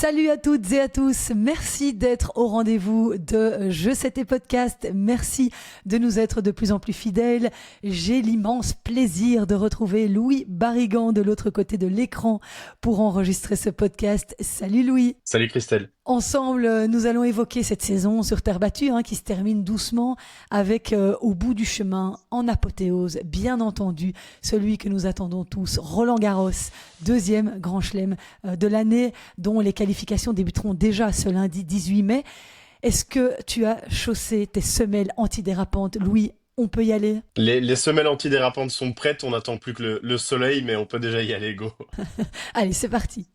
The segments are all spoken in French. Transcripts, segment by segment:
Salut à toutes et à tous, merci d'être au rendez-vous de Je sais tes podcasts, merci de nous être de plus en plus fidèles. J'ai l'immense plaisir de retrouver Louis Barrigan de l'autre côté de l'écran pour enregistrer ce podcast. Salut Louis. Salut Christelle. Ensemble, nous allons évoquer cette saison sur terre battue qui se termine doucement avec au bout du chemin, en apothéose, bien entendu, celui que nous attendons tous, Roland-Garros, deuxième grand chelem de l'année, dont les qualifications débuteront déjà ce lundi 18 mai. Est-ce que tu as chaussé tes semelles antidérapantes, Louis? On peut y aller? Les semelles antidérapantes sont prêtes, on n'attend plus que le soleil, mais on peut déjà y aller, go. Allez, c'est parti.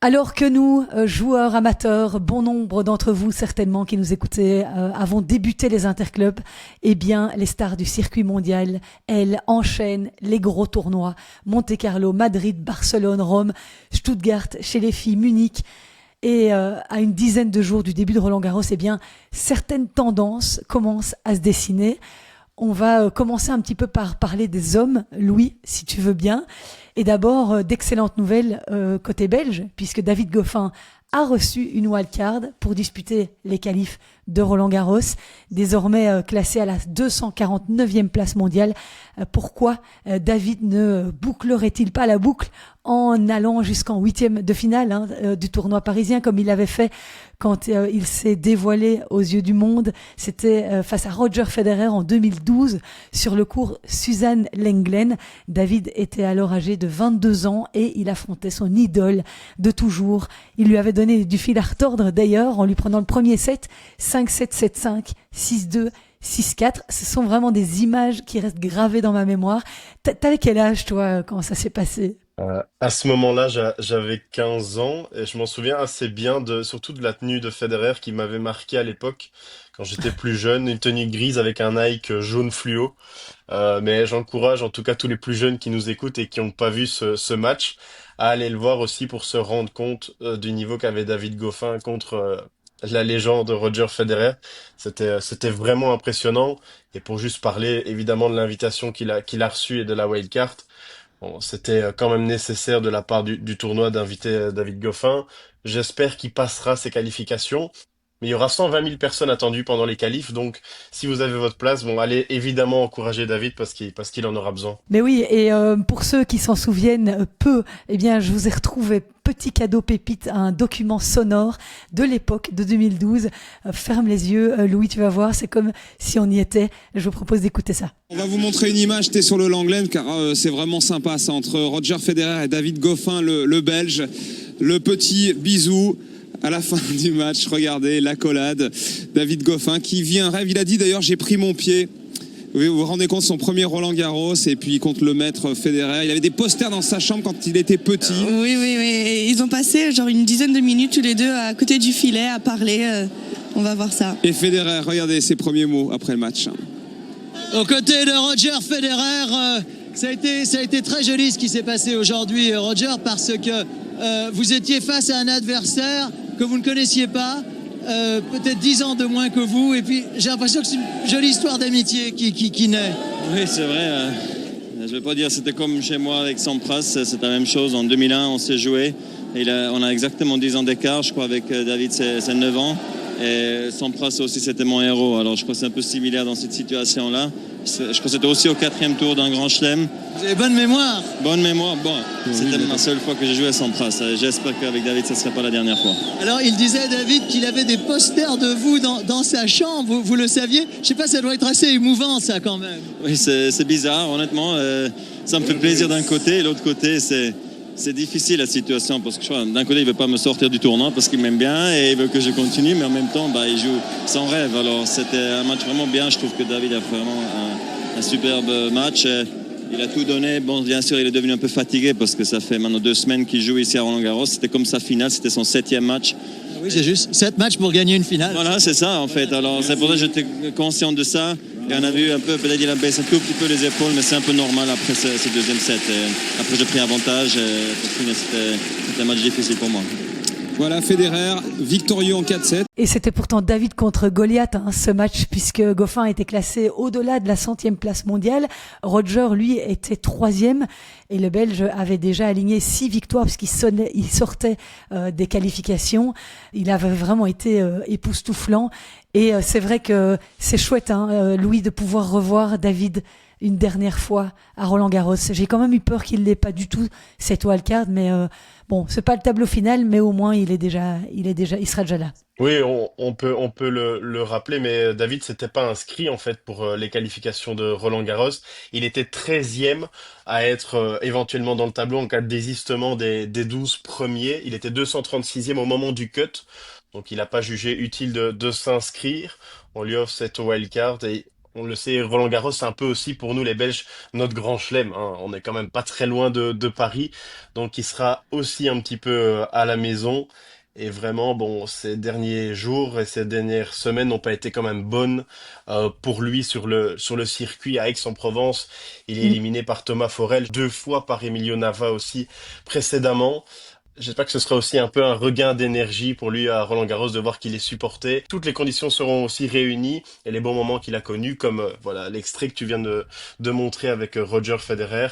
Alors que nous, joueurs amateurs, bon nombre d'entre vous certainement qui nous écoutez, avons débuté les interclubs, eh bien les stars du circuit mondial, elles enchaînent les gros tournois. Monte-Carlo, Madrid, Barcelone, Rome, Stuttgart, chez les filles, Munich. Et à une dizaine de jours du début de Roland-Garros, eh bien certaines tendances commencent à se dessiner. On va commencer un petit peu par parler des hommes, Louis, si tu veux bien. Et d'abord, d'excellentes nouvelles côté belge, puisque David Goffin a reçu une wildcard pour disputer les qualifs de Roland-Garros, désormais classé à la 249e place mondiale. Pourquoi David ne bouclerait-il pas la boucle en allant jusqu'en 8e de finale du tournoi parisien, comme il l'avait fait quand il s'est dévoilé aux yeux du monde? C'était face à Roger Federer en 2012 sur le court Suzanne Lenglen. David était alors âgé de 22 ans et il affrontait son idole de toujours. Il lui avait donné du fil à retordre d'ailleurs en lui prenant le premier set, 5-7, 7-5, 6-2, 6-4. Ce sont vraiment des images qui restent gravées dans ma mémoire. T'avais quel âge toi quand ça s'est passé? À ce moment-là, j'avais 15 ans et je m'en souviens assez bien surtout de la tenue de Federer qui m'avait marqué à l'époque quand j'étais plus jeune, une tenue grise avec un Nike jaune fluo. Mais j'encourage en tout cas tous les plus jeunes qui nous écoutent et qui n'ont pas vu ce match à aller le voir aussi pour se rendre compte du niveau qu'avait David Goffin contre la légende Roger Federer. C'était vraiment impressionnant. Et pour juste parler évidemment de l'invitation qu'il a reçue et de la wildcard. Bon, c'était quand même nécessaire de la part du tournoi d'inviter David Goffin. J'espère qu'il passera ses qualifications. Mais il y aura 120 000 personnes attendues pendant les qualifs. Donc, si vous avez votre place, bon, allez évidemment encourager David parce qu'il en aura besoin. Mais oui, et pour ceux qui s'en souviennent peu, eh bien, je vous ai retrouvé petit cadeau pépite, un document sonore de l'époque de 2012. Ferme les yeux, Louis, tu vas voir, c'est comme si on y était. Je vous propose d'écouter ça. On va vous montrer une image, t'es sur le Langlen, car c'est vraiment sympa, ça, entre Roger Federer et David Goffin, le Belge. Le petit bisou à la fin du match, regardez, l'accolade. David Goffin qui vit un rêve, il a dit d'ailleurs, j'ai pris mon pied. Vous vous rendez compte, son premier Roland-Garros et puis contre le maître Federer. Il avait des posters dans sa chambre quand il était petit. Oui. Ils ont passé genre une dizaine de minutes tous les deux à côté du filet à parler. On va voir ça. Et Federer, regardez ses premiers mots après le match. Aux côtés de Roger Federer, ça a été très joli ce qui s'est passé aujourd'hui, Roger, parce que vous étiez face à un adversaire que vous ne connaissiez pas. Peut-être 10 ans de moins que vous, et puis j'ai l'impression que c'est une jolie histoire d'amitié qui naît. Oui, c'est vrai. Je vais pas dire c'était comme chez moi avec Sampras, c'est la même chose. En 2001, on s'est joué. On a exactement 10 ans d'écart, je crois, avec David, c'est 9 ans. Et Sampras aussi, c'était mon héros. Alors je crois que c'est un peu similaire dans cette situation-là. Je crois que c'était aussi au 4e tour d'un grand chelem. Vous avez bonne mémoire. Bonne mémoire, bon. C'était ma seule fois que j'ai joué à Sampras. J'espère qu'avec David, ça ne serait pas la dernière fois. Alors il disait, David, qu'il avait des posters de vous dans sa chambre. Vous le saviez? Je sais pas, ça doit être assez émouvant, ça, quand même. Oui, c'est bizarre, honnêtement. Ça me fait plaisir d'un côté, et l'autre côté, c'est difficile la situation parce que je crois, d'un côté il veut pas me sortir du tournoi parce qu'il m'aime bien et il veut que je continue, mais en même temps il joue son rêve. Alors c'était un match vraiment bien. Je trouve que David a fait vraiment un superbe match. Il a tout donné. Bon, bien sûr, il est devenu un peu fatigué parce que ça fait maintenant 2 semaines qu'il joue ici à Roland-Garros. C'était comme sa finale, c'était son 7e match. Oui, c'est juste 7 matchs pour gagner une finale. Voilà, c'est ça en fait. Alors c'est pour ça que j'étais conscient de ça. Et on a vu un peu, peut-être il a baissé un tout petit peu les épaules, mais c'est un peu normal après ce 2e set. Et après j'ai pris avantage. Pour finir, c'était un match difficile pour moi. Voilà, Federer, victorieux en 4-7. Et c'était pourtant David contre Goliath, ce match, puisque Goffin était classé au-delà de la 100e place mondiale. Roger, lui, était 3e. Et le Belge avait déjà aligné 6 victoires puisqu'il sortait des qualifications. Il avait vraiment été époustouflant. Et c'est vrai que c'est chouette, Louis, de pouvoir revoir David une dernière fois à Roland-Garros. J'ai quand même eu peur qu'il l'ait pas du tout, cette wildcard, mais bon, c'est pas le tableau final, mais au moins il sera déjà là. Oui, on peut le rappeler, mais David s'était pas inscrit en fait pour les qualifications de Roland-Garros. Il était 13e à être éventuellement dans le tableau en cas de désistement des 12 premiers. Il était 236e au moment du cut, donc il n'a pas jugé utile de s'inscrire. On lui offre cette wildcard et on le sait, Roland-Garros, c'est un peu aussi pour nous les Belges notre grand chelem. On est quand même pas très loin de Paris, donc il sera aussi un petit peu à la maison. Et vraiment, bon, ces derniers jours et ces dernières semaines n'ont pas été quand même bonnes pour lui sur le circuit à Aix-en-Provence. Il est éliminé par Thomas Forel, 2 fois par Emilio Nava aussi précédemment. J'espère que ce sera aussi un peu un regain d'énergie pour lui à Roland-Garros de voir qu'il est supporté. Toutes les conditions seront aussi réunies et les bons moments qu'il a connus, comme voilà l'extrait que tu viens de montrer avec Roger Federer,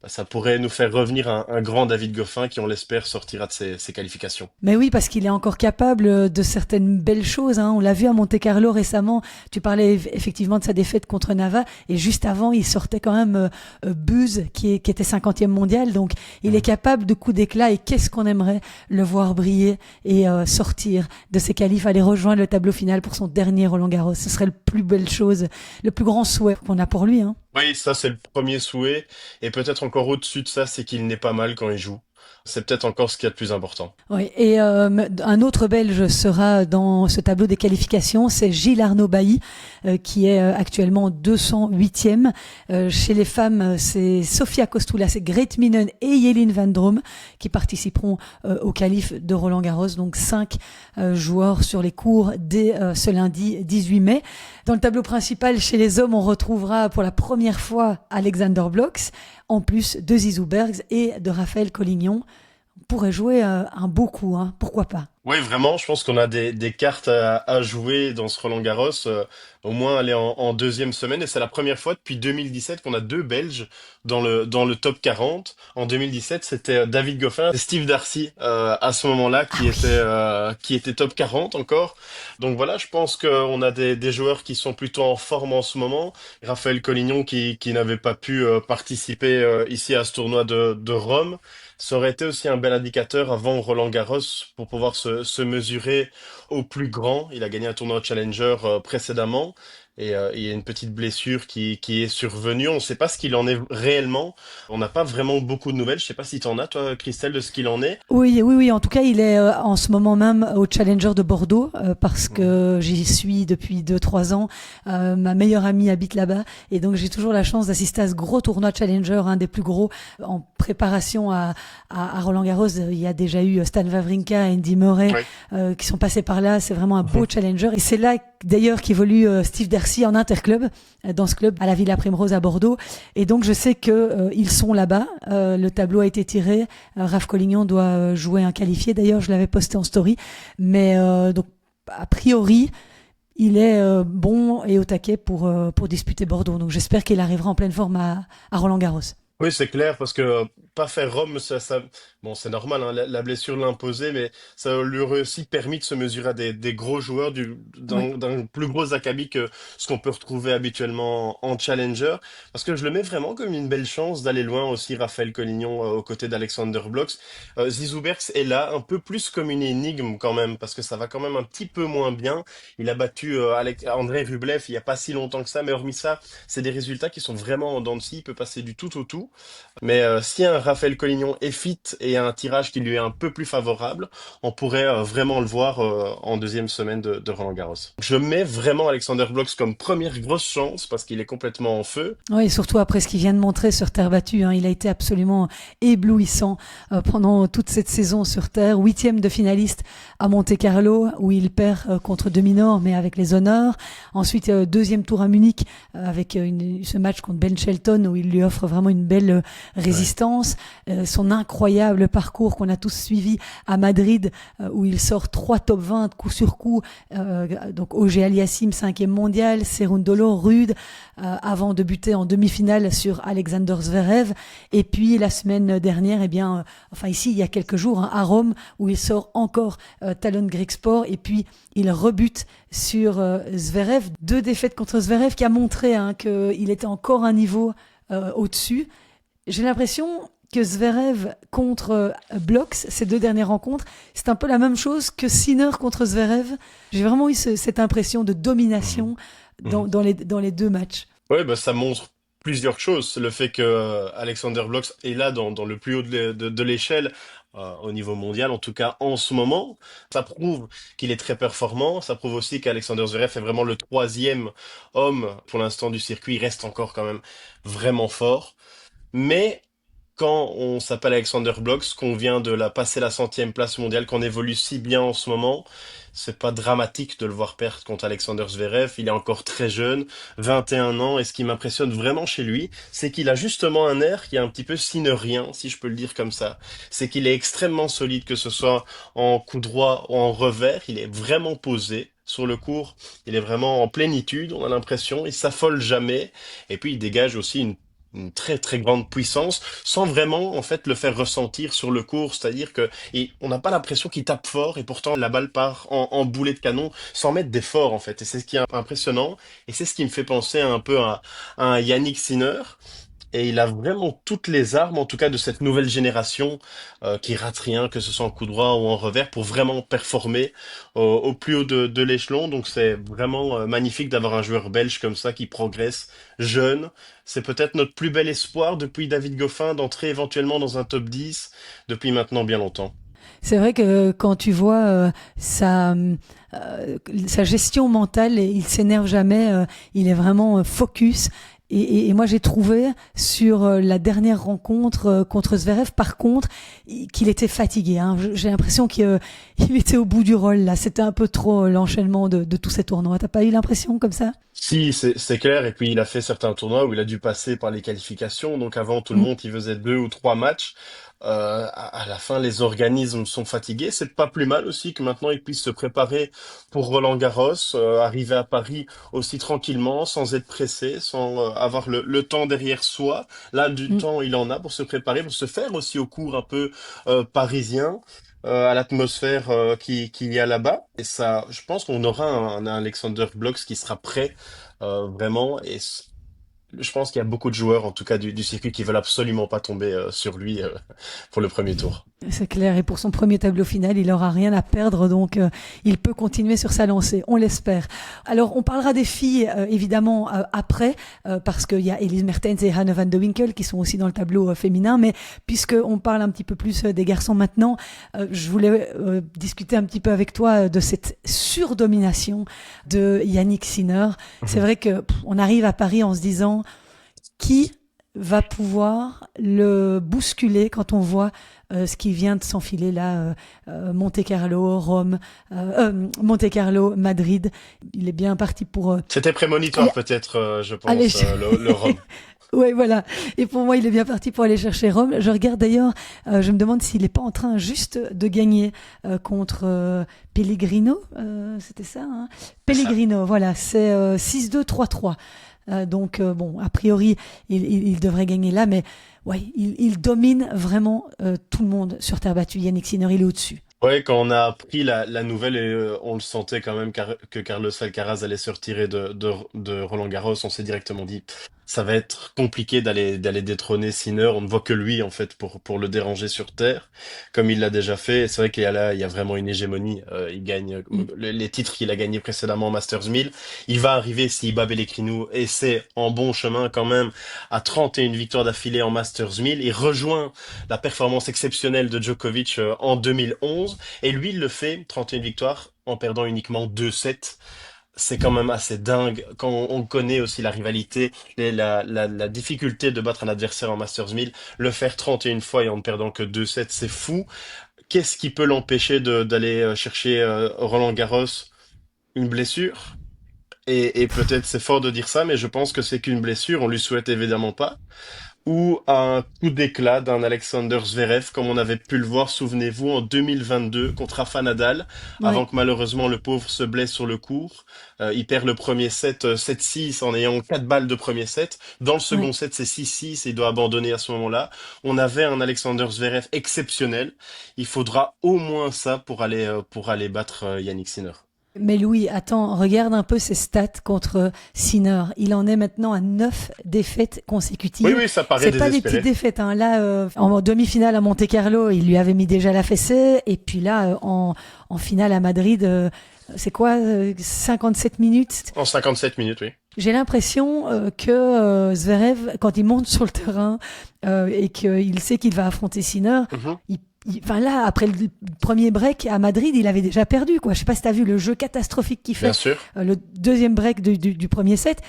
ça pourrait nous faire revenir un grand David Goffin qui, on l'espère, sortira de ses qualifications. Mais oui, parce qu'il est encore capable de certaines belles choses. On l'a vu à Monte-Carlo récemment. Tu parlais effectivement de sa défaite contre Nava et juste avant, il sortait quand même Buse qui était 50e mondial. Donc, il est capable de coups d'éclat et qu'est-ce qu'on aimerait le voir briller et sortir de ses qualifs, aller rejoindre le tableau final pour son dernier Roland-Garros. Ce serait le plus belle chose, le plus grand souhait qu'on a pour lui. Oui, ça c'est le premier souhait. Et peut-être encore au-dessus de ça, c'est qu'il n'est pas mal quand il joue. C'est peut-être encore ce qu'il y a de plus important. Oui, et un autre Belge sera dans ce tableau des qualifications, c'est Gilles Arnaud Bailly, qui est actuellement 208e. Chez les femmes, c'est Sofia Kostoula, c'est Grete Minen et Yelin Van Drome qui participeront au qualif de Roland-Garros. Donc 5 joueurs sur les cours dès ce lundi 18 mai. Dans le tableau principal, chez les hommes, on retrouvera pour la première fois Alexander Blocks, en plus de Zizou Bergs et de Raphaël Collignon. On pourrait jouer un beau coup, pourquoi pas. Oui, vraiment, je pense qu'on a des cartes à jouer dans ce Roland-Garros, au moins aller en deuxième semaine. Et c'est la première fois depuis 2017 qu'on a 2 Belges dans le top 40. En 2017, c'était David Goffin et Steve Darcy à ce moment-là qui était top 40 encore. Donc voilà, je pense qu'on a des joueurs qui sont plutôt en forme en ce moment. Raphaël Collignon qui n'avait pas pu participer ici à ce tournoi de Rome. Ça aurait été aussi un bel indicateur avant Roland-Garros pour pouvoir se mesurer au plus grand. Il a gagné un tournoi Challenger précédemment et il y a une petite blessure qui est survenue. On ne sait pas ce qu'il en est réellement. On n'a pas vraiment beaucoup de nouvelles. Je ne sais pas si tu en as, toi, Christelle, de ce qu'il en est. Oui. En tout cas, il est en ce moment même au Challenger de Bordeaux parce que j'y suis depuis 2-3 ans. Ma meilleure amie habite là-bas et donc j'ai toujours la chance d'assister à ce gros tournoi Challenger, un des plus gros en préparation à Roland-Garros. Il y a déjà eu Stan Wawrinka et Andy Murray qui sont passés par là. C'est vraiment un beau Challenger et c'est là d'ailleurs qu'évolue Steve Darcy en interclub, dans ce club à la Villa Primrose à Bordeaux. Et donc je sais que ils sont là-bas. Le tableau a été tiré. Raph Collignon doit jouer un qualifié. D'ailleurs, je l'avais posté en story. Mais donc a priori, il est bon et au taquet pour disputer Bordeaux. Donc j'espère qu'il arrivera en pleine forme à Roland-Garros. Oui, c'est clair, parce que pas faire Rome, bon, c'est normal, la blessure l'imposait, mais ça lui aurait aussi permis de se mesurer à des gros joueurs d'un plus gros acabit que ce qu'on peut retrouver habituellement en Challenger, parce que je le mets vraiment comme une belle chance d'aller loin aussi, Raphaël Collignon aux côtés d'Alexander Blocks. Zizou Bergs est là un peu plus comme une énigme quand même, parce que ça va quand même un petit peu moins bien. Il a battu Andrei Rublev il y a pas si longtemps que ça, mais hormis ça, c'est des résultats qui sont vraiment en dents de scie. Il peut passer du tout au tout. Mais si un Raphaël Collignon est fit et a un tirage qui lui est un peu plus favorable, on pourrait vraiment le voir en deuxième semaine de Roland-Garros. Je mets vraiment Alexander Blocks comme première grosse chance parce qu'il est complètement en feu. Oui, surtout après ce qu'il vient de montrer sur terre battue. Il a été absolument éblouissant pendant toute cette saison sur terre. 8e de finaliste à Monte-Carlo où il perd contre de Minaur mais avec les honneurs. Ensuite, 2e tour à Munich avec ce match contre Ben Shelton où il lui offre vraiment une belle résistance. pense son incroyable parcours qu'on a tous suivi à Madrid, où il sort 3 top 20 coup sur coup, donc Auger Aliassime 5e mondial, Cerundolo, Rude, avant de buter en demi-finale sur Alexander Zverev. Et puis la semaine dernière, enfin ici il y a quelques jours, à Rome, où il sort encore Talon Grigspor, et puis il rebute sur Zverev. 2 défaites contre Zverev, qui a montré qu'il était encore un niveau au-dessus. J'ai l'impression que Zverev contre Blocks, ces 2 dernières rencontres, c'est un peu la même chose que Sinner contre Zverev. J'ai vraiment eu cette impression de domination dans les 2 matchs. Ouais, bah, ça montre plusieurs choses. Le fait que Alexander Blocks est là dans le plus haut de l'échelle, au niveau mondial, en tout cas en ce moment, ça prouve qu'il est très performant. Ça prouve aussi qu'Alexander Zverev est vraiment le 3e homme pour l'instant du circuit. Il reste encore quand même vraiment fort. Mais quand on s'appelle Alexander Blocks, qu'on vient de passer la 100e place mondiale, qu'on évolue si bien en ce moment, c'est pas dramatique de le voir perdre contre Alexander Zverev. Il est encore très jeune, 21 ans, et ce qui m'impressionne vraiment chez lui, c'est qu'il a justement un air qui est un petit peu sinnerien, si je peux le dire comme ça. C'est qu'il est extrêmement solide, que ce soit en coup droit ou en revers. Il est vraiment posé sur le court. Il est vraiment en plénitude, on a l'impression. Il s'affole jamais. Et puis il dégage aussi une très très grande puissance sans vraiment en fait le faire ressentir sur le court, c'est-à-dire que on n'a pas l'impression qu'il tape fort et pourtant la balle part en boulet de canon sans mettre d'effort en fait, et c'est ce qui est impressionnant, et c'est ce qui me fait penser un peu à un Yannick Sinner. Et il a vraiment toutes les armes, en tout cas de cette nouvelle génération, qui rate rien, que ce soit en coup droit ou en revers, pour vraiment performer au plus haut de l'échelon. Donc c'est vraiment magnifique d'avoir un joueur belge comme ça qui progresse, jeune. C'est peut-être notre plus bel espoir depuis David Goffin d'entrer éventuellement dans un top 10 depuis maintenant bien longtemps. C'est vrai que quand tu vois sa gestion mentale, il s'énerve jamais, il est vraiment focus. Et moi, j'ai trouvé sur la dernière rencontre contre Zverev, par contre, qu'il était fatigué. J'ai l'impression qu'il était au bout du rôle, là. C'était un peu trop l'enchaînement de tous ces tournois. T'as pas eu l'impression comme ça? Si, c'est clair. Et puis il a fait certains tournois où il a dû passer par les qualifications. Donc avant tout le monde, il faisait 2 ou 3 matchs. À la fin, les organismes sont fatigués. C'est pas plus mal aussi que maintenant ils puissent se préparer pour Roland-Garros, arriver à Paris aussi tranquillement, sans être pressé, sans avoir le temps derrière soi. Là, du temps, il en a pour se préparer, pour se faire aussi au cours un peu parisien. À l'atmosphère qu'il y a là-bas, et ça, je pense qu'on aura un Alexander Blocks qui sera prêt vraiment, et je pense qu'il y a beaucoup de joueurs, en tout cas du circuit, qui veulent absolument pas tomber sur lui pour le premier tour. C'est clair, et pour son premier tableau final, il aura rien à perdre, donc il peut continuer sur sa lancée, on l'espère. Alors, on parlera des filles, évidemment, après, parce qu'il y a Elise Mertens et Hanne van de Winkel qui sont aussi dans le tableau féminin, mais puisqu'on parle un petit peu plus des garçons maintenant, je voulais discuter un petit peu avec toi de cette surdomination de Yannick Sinner. C'est vrai que on arrive à Paris en se disant qui va pouvoir le bousculer quand on voit ce qui vient de s'enfiler là, Monte-Carlo, Rome, Monte-Carlo, Madrid. Il est bien parti pour... C'était prémonitoire peut-être, je pense, Allez, le Rome. Ouais, voilà. Et pour moi, il est bien parti pour aller chercher Rome. Je regarde d'ailleurs, je me demande s'il n'est pas en train juste de gagner contre Pellegrino. C'était ça, hein? Pellegrino, voilà. C'est 6-2, 3-3. Donc bon, a priori, il devrait gagner là, mais ouais, il domine vraiment tout le monde sur terre battue. Yannick Sinner, il est au-dessus. Ouais, quand on a appris la nouvelle, et on le sentait quand même que Carlos Alcaraz allait se retirer de Roland-Garros, on s'est directement dit ça va être compliqué d'aller détrôner Sinner. On ne voit que lui en fait pour le déranger sur terre, comme il l'a déjà fait. Et c'est vrai il y a vraiment une hégémonie. Il gagne les titres qu'il a gagnés précédemment en Masters 1000. Il va arriver s'il bat Bellecrinou, et c'est en bon chemin quand même, à 31 victoires d'affilée en Masters 1000. Il rejoint la performance exceptionnelle de Djokovic en 2011. Et lui, il le fait, 31 victoires, en perdant uniquement 2 sets. C'est quand même assez dingue quand on connaît aussi la rivalité, la difficulté de battre un adversaire en Masters 1000. Le faire 31 fois et en ne perdant que 2 sets, c'est fou. Qu'est-ce qui peut l'empêcher d'aller chercher Roland Garros? Une blessure? Et peut-être c'est fort de dire ça, mais je pense que c'est qu'une blessure. On lui souhaite évidemment pas. ou un coup d'éclat d'un Alexander Zverev, comme on avait pu le voir, souvenez-vous, en 2022 contre Rafa Nadal, avant Ouais. que malheureusement le pauvre se blesse sur le court. Il perd le premier set 7-6 en ayant 4 balles de premier set. Dans le Ouais. second set, c'est 6-6 et il doit abandonner à ce moment-là. On avait un Alexander Zverev exceptionnel. Il faudra au moins ça pour aller battre Yannick Sinner. Mais Louis, attends, regarde un peu ses stats contre Sinner. Il en est maintenant à 9 défaites Oui, consécutives. oui, ça paraît C'est pas des petites désespéré. défaites, hein. Là, en demi-finale à Monte-Carlo, il lui avait mis déjà la fessée. Et puis là, en finale à Madrid, c'est quoi, 57 minutes? En 57 minutes, oui. J'ai l'impression que Zverev, quand il monte sur le terrain et qu'il sait qu'il va affronter Sinner, Mhm. enfin là, après le premier break à Madrid, il avait déjà perdu, quoi. Je sais pas si t'as vu le jeu catastrophique qu'il Bien fait, sûr. le deuxième break du premier set.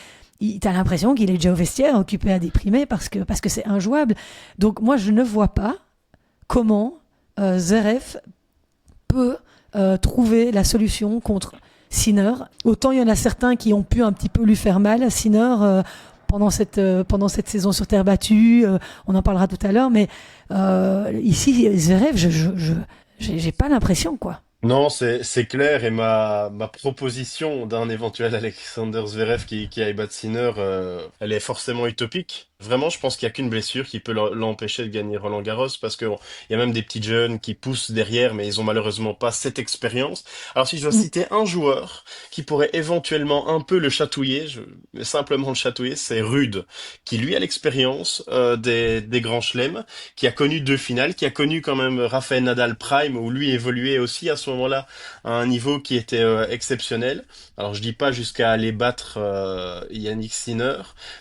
T'as l'impression qu'il est déjà au vestiaire, occupé à déprimer parce que c'est injouable. Donc moi, je ne vois pas comment Zverev peut trouver la solution contre Sinner. Autant il y en a certains qui ont pu un petit peu lui faire mal, Sinner, pendant cette saison sur terre battue. On en parlera tout à l'heure, mais ici, Zverev, j'ai pas l'impression, quoi. Non, c'est clair et ma proposition d'un éventuel Alexander Zverev qui aille battre Sinner, elle est forcément utopique. Vraiment, je pense qu'il y a qu'une blessure qui peut l'empêcher de gagner Roland-Garros parce que bon, il y a même des petits jeunes qui poussent derrière, mais ils ont malheureusement pas cette expérience. Alors si je dois Mm. citer un joueur qui pourrait éventuellement un peu le chatouiller, simplement le chatouiller, c'est Rude, qui lui a l'expérience des grands chelems, qui a connu deux finales, qui a connu quand même Rafael Nadal Prime, où lui évoluait aussi à ce moment-là à un niveau qui était exceptionnel. Alors je dis pas jusqu'à aller battre Yannick Sinner,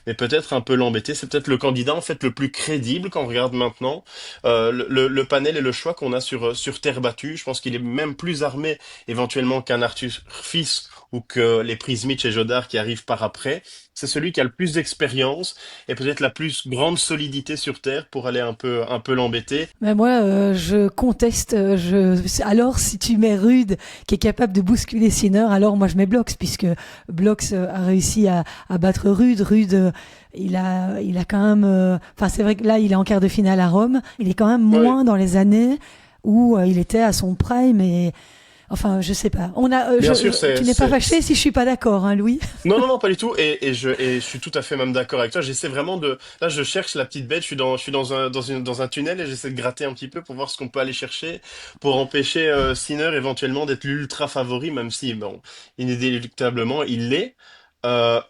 mais peut-être un peu l'embêter. C'est peut-être le candidat en fait le plus crédible quand on regarde maintenant le panel et le choix qu'on a sur terre battue. Je pense qu'il est même plus armé éventuellement qu'un Arthur Fils ou que les prises Mitch et Jodard qui arrivent par après. C'est celui qui a le plus d'expérience et peut-être la plus grande solidité sur terre pour aller un peu l'embêter. Mais moi, je conteste. Alors, si tu mets Rude, qui est capable de bousculer Sinner, alors moi je mets Blox, puisque Blox a réussi à battre Rude. Rude, il a quand même. Enfin, c'est vrai que là, il est en quart de finale à Rome. Il est quand même Ouais. moins dans les années où il était à son prime. Et enfin, je sais pas. Bien sûr, Tu n'es pas fâché si je suis pas d'accord, hein, Louis? non, non, non, pas du tout. Et je suis tout à fait même d'accord avec toi. J'essaie vraiment là, je cherche la petite bête. Je suis dans un tunnel et j'essaie de gratter un petit peu pour voir ce qu'on peut aller chercher pour empêcher Sinner éventuellement d'être l'ultra favori, même si, bon, inéluctablement, il l'est.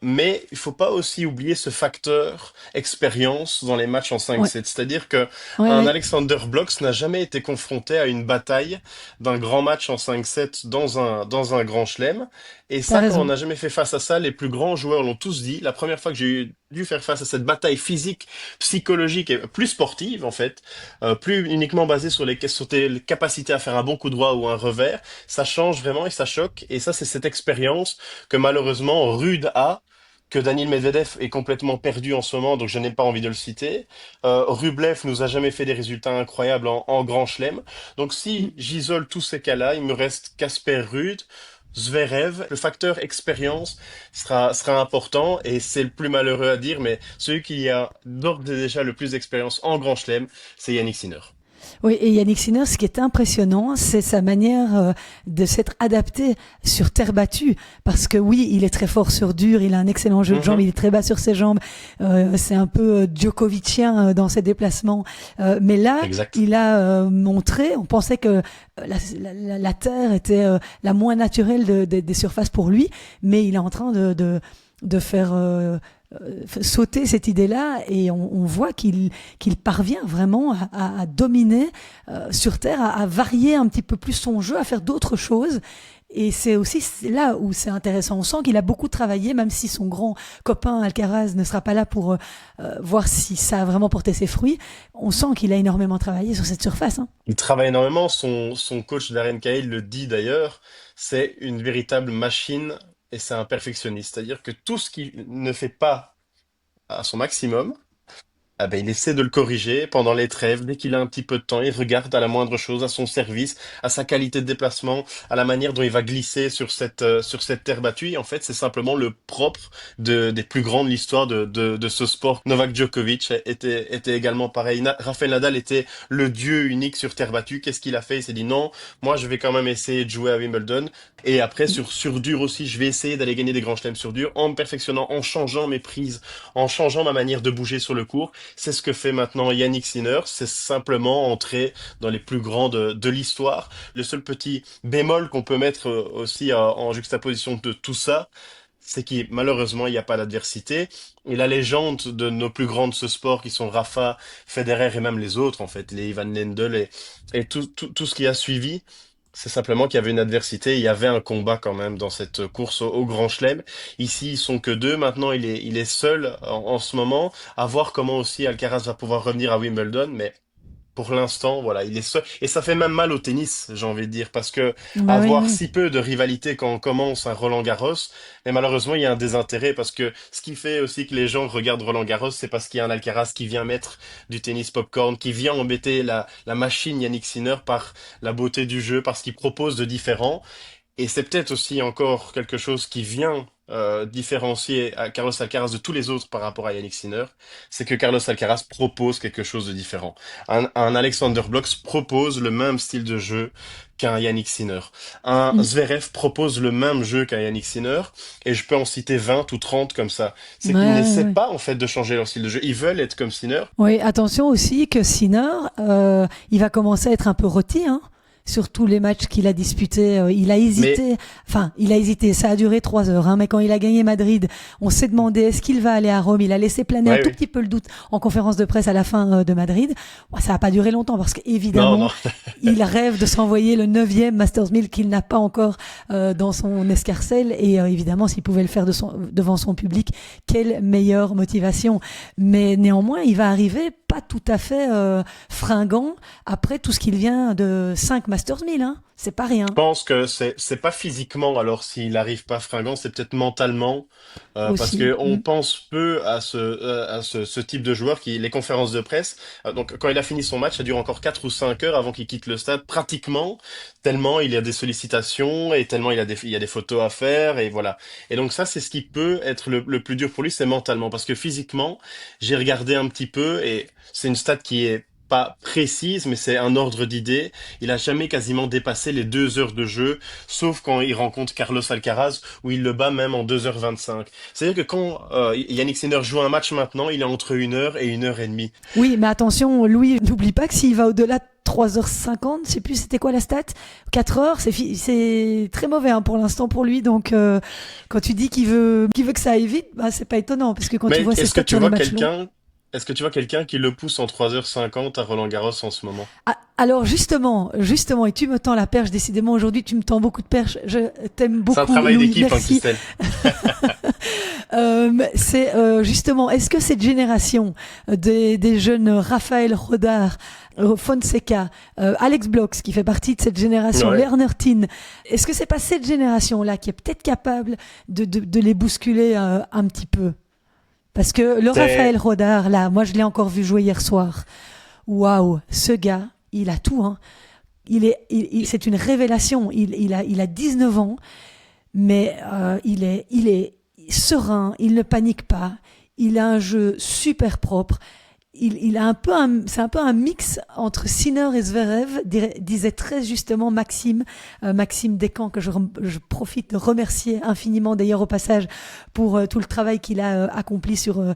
Mais il faut pas aussi oublier ce facteur expérience dans les matchs en cinq Ouais, 7 C'est-à-dire que ouais, un ouais. Alexander Blocks n'a jamais été confronté à une bataille d'un grand match en 5-7 dans un grand chelem. Et T'as ça, quand on raison. n'a jamais fait face à ça, les plus grands joueurs l'ont tous dit. La première fois que j'ai dû faire face à cette bataille physique, psychologique et plus sportive, en fait, plus uniquement basée sur tes capacités à faire un bon coup droit ou un revers, ça change vraiment et ça choque. Et ça, c'est cette expérience que malheureusement Rude a, que Daniil Medvedev est complètement perdu en ce moment, donc je n'ai pas envie de le citer. Rublev nous a jamais fait des résultats incroyables en Grand Chelem. Donc Mm. si j'isole tous ces cas-là, il me reste Casper Ruud, Zverev. Le facteur expérience sera important et c'est le plus malheureux à dire, mais celui qui a d'ores et déjà le plus d'expérience en Grand Chelem, c'est Yannick Sinner. Oui, et Yannick Sinner, ce qui est impressionnant, c'est sa manière de s'être adapté sur terre battue. Parce que oui, il est très fort sur dur, il a un excellent jeu de jambes, Mhm, il est très bas sur ses jambes. C'est un peu Djokovicien dans ses déplacements. Mais là, exact. il a montré, on pensait que la terre était la moins naturelle des surfaces pour lui, mais il est en train de faire sauter cette idée-là et on voit qu'il parvient vraiment à dominer sur Terre, à varier un petit peu plus son jeu, à faire d'autres choses. Et c'est aussi là où c'est intéressant. On sent qu'il a beaucoup travaillé, même si son grand copain Alcaraz ne sera pas là pour voir si ça a vraiment porté ses fruits. On sent qu'il a énormément travaillé sur cette surface, hein. Il travaille énormément. Son coach Darren Cahill le dit d'ailleurs. C'est une véritable machine et c'est un perfectionniste. C'est-à-dire que tout ce qu'il ne fait pas à son maximum, ah ben, il essaie de le corriger pendant les trêves. Dès qu'il a un petit peu de temps, il regarde à la moindre chose, à son service, à sa qualité de déplacement, à la manière dont il va glisser sur cette terre battue. Et en fait, c'est simplement le propre des plus grands de l'histoire de ce sport. Novak Djokovic était également pareil. Rafael Nadal était le dieu unique sur terre battue. Qu'est-ce qu'il a fait? Il s'est dit non, moi je vais quand même essayer de jouer à Wimbledon. Et après, sur dur aussi, je vais essayer d'aller gagner des grands chelems sur dur en me perfectionnant, en changeant mes prises, en changeant ma manière de bouger sur le court. C'est ce que fait maintenant Yannick Sinner, c'est simplement entrer dans les plus grands de l'histoire. Le seul petit bémol qu'on peut mettre aussi en juxtaposition de tout ça, c'est qu'il malheureusement il n'y a pas d'adversité. Et la légende de nos plus grands de ce sport, qui sont Rafa, Federer et même les autres, en fait, les Ivan Lendl et tout ce qui a suivi, c'est simplement qu'il y avait une adversité, il y avait un combat quand même dans cette course au Grand Chelem. Ici, ils sont que deux. Maintenant, il est seul en ce moment. À voir comment aussi Alcaraz va pouvoir revenir à Wimbledon, mais pour l'instant, voilà, il est seul. Et ça fait même mal au tennis, j'ai envie de dire, parce que Bah oui, avoir oui. si peu de rivalité quand on commence un Roland-Garros, mais malheureusement, il y a un désintérêt, parce que ce qui fait aussi que les gens regardent Roland-Garros, c'est parce qu'il y a un Alcaraz qui vient mettre du tennis popcorn, qui vient embêter la machine Yannick Sinner par la beauté du jeu, par ce qu'il propose de différent. Et c'est peut-être aussi encore quelque chose qui vient différencier Carlos Alcaraz de tous les autres par rapport à Yannick Sinner, c'est que Carlos Alcaraz propose quelque chose de différent. Un Alexander Blocks propose le même style de jeu qu'un Yannick Sinner. Un Mm. Zverev propose le même jeu qu'un Yannick Sinner, et je peux en citer 20 ou 30 comme ça. C'est Ouais, qu'ils ouais, n'essaient ouais. pas en fait de changer leur style de jeu. Ils veulent être comme Sinner. Oui, attention aussi que Sinner, il va commencer à être un peu rôti, hein, sur tous les matchs qu'il a disputés. Il a Mais hésité, enfin, il a hésité, ça a duré 3 heures, hein, mais quand il a gagné Madrid, on s'est demandé est-ce qu'il va aller à Rome. Il a laissé planer un ouais, tout oui. petit peu le doute en conférence de presse à la fin de Madrid. Bon, ça n'a pas duré longtemps parce Non, qu'évidemment, non. il rêve de s'envoyer le 9e Masters 1000 qu'il n'a pas encore dans son escarcelle. Et évidemment, s'il pouvait le faire devant son public, quelle meilleure motivation. Mais néanmoins, il va arriver pas tout à fait fringant après tout ce qu'il vient de 5 Masters 1000. Hein. C'est pas rien Pense que c'est pas physiquement, alors s'il arrive pas fringant, c'est peut-être mentalement, parce aussi. que on pense peu à ce type de joueur qui les conférences de presse. Donc quand il a fini son match, ça dure encore 4 ou 5 heures avant qu'il quitte le stade, pratiquement, tellement il y a des sollicitations et tellement il y a des photos à faire et voilà. Et donc ça, c'est ce qui peut être le plus dur pour lui, c'est mentalement, parce que physiquement, j'ai regardé un petit peu et c'est une stat qui est pas précise, mais c'est un ordre d'idée. Il a jamais quasiment dépassé les 2 heures de jeu, sauf quand il rencontre Carlos Alcaraz, où il le bat même en 2h25. C'est-à-dire que quand Yannick Sinner joue un match maintenant, il est entre 1 heure et 1 heure et demie. Oui, mais attention, Louis, n'oublie pas que s'il va au-delà de 3h50, je sais plus c'était quoi la stat, 4 heures, c'est très mauvais hein, pour l'instant pour lui. Donc quand tu dis qu'il veut que ça aille vite, bah, c'est pas étonnant parce que quand tu Mais vois ses stats sur les matchs longs. est-ce que tu vois quelqu'un qui le pousse en 3h50 à Roland-Garros en ce moment? Ah, alors justement, et tu me tends la perche, décidément aujourd'hui tu me tends beaucoup de perches, je t'aime C'est un beaucoup travail Louis, d'équipe, hein, merci. Christelle. C'est justement, est-ce que cette génération des jeunes Raphaël Rodar, Fonseca, Alex Bloch, qui fait partie de cette génération, Ouais. Lerner Tin, est-ce que c'est pas cette génération-là qui est peut-être capable de les bousculer un petit peu? Parce que le Raphaël C'est Rodar, là, moi je l'ai encore vu jouer hier soir. Waouh, ce gars, il a tout, hein. C'est une révélation. Il a 19 ans, mais il est serein, il ne panique pas, il a un jeu super propre. Il a c'est un peu un mix entre Sinner et Zverev, disait très justement Maxime Descamps, que je profite de remercier infiniment d'ailleurs au passage pour tout le travail qu'il a accompli sur